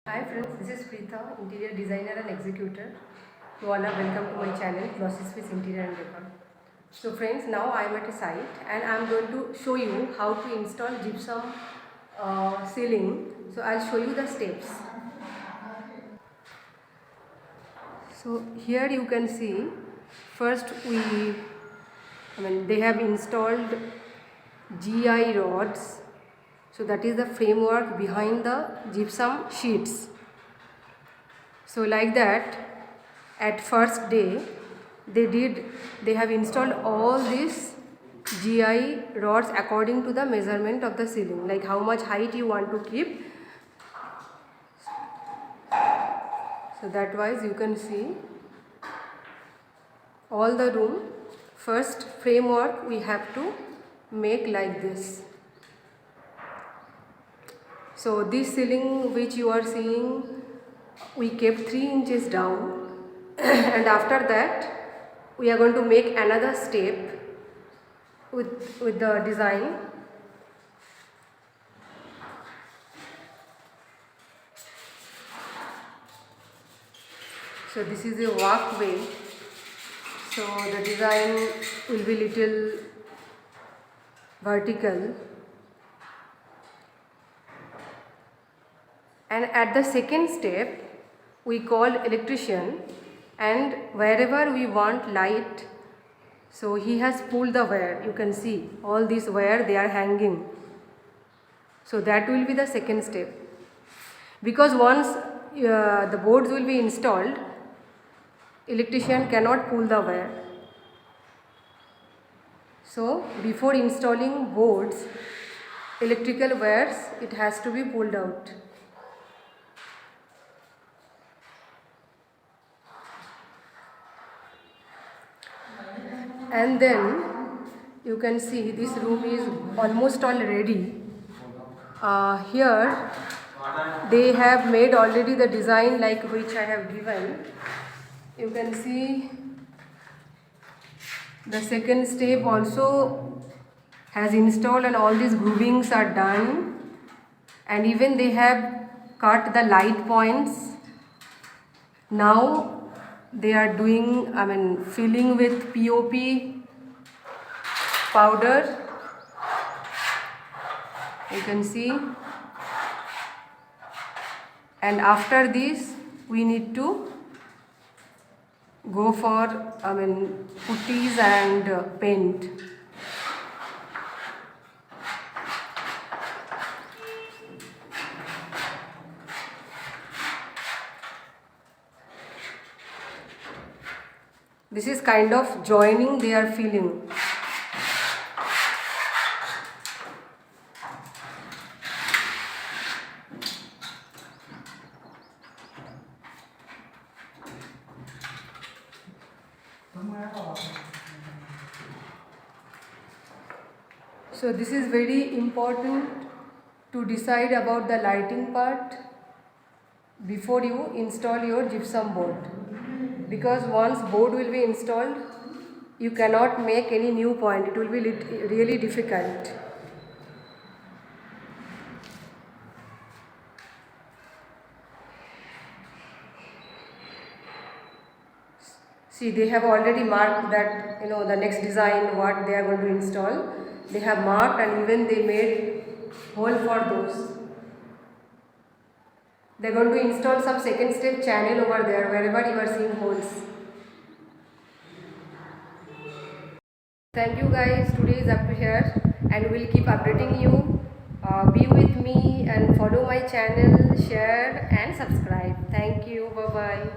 Hi friends, this is Preetha, interior designer and executor. You all are welcome to my channel, Glossyspace Interiors and Decors. So friends, now I am at a site and I am going to show you how to install gypsum ceiling. So I'll show you the steps. So here you can see, first they have installed GI rods. So that is the framework behind the gypsum sheets. So like that, at first day, they have installed all these GI rods according to the measurement of the ceiling, like how much height you want to keep. So that wise you can see all the room. First framework we have to make like this. So this ceiling which you are seeing, we kept 3 inches down and after that we are going to make another step with the design. So this is a walkway, so the design will be little vertical. And at the second step, we call electrician, and wherever we want light, so he has pulled the wire. You can see all these wire, they are hanging. So that will be the second step. Because once the boards will be installed, electrician cannot pull the wire. So before installing boards, electrical wires, it has to be pulled out. And then you can see this room is almost all ready. Here they have made already the design like which I have given. You can see the second step also has installed and all these groovings are done, and even they have cut the light points. Now they are doing, filling with POP powder. You can see. And after this, we need to go for, putties and paint. This is kind of joining they are filling. So this is very important to decide about the lighting part before you install your gypsum board. Because once board will be installed, you cannot make any new point. It will be really difficult. See, they have already marked that, the next design, what they are going to install. They have marked and even they made hole for those. They are going to install some second step channel over there, wherever you are seeing holes. Thank you guys, today is up to here and we'll keep updating you. Be with me and follow my channel, share and subscribe. Thank you, bye bye.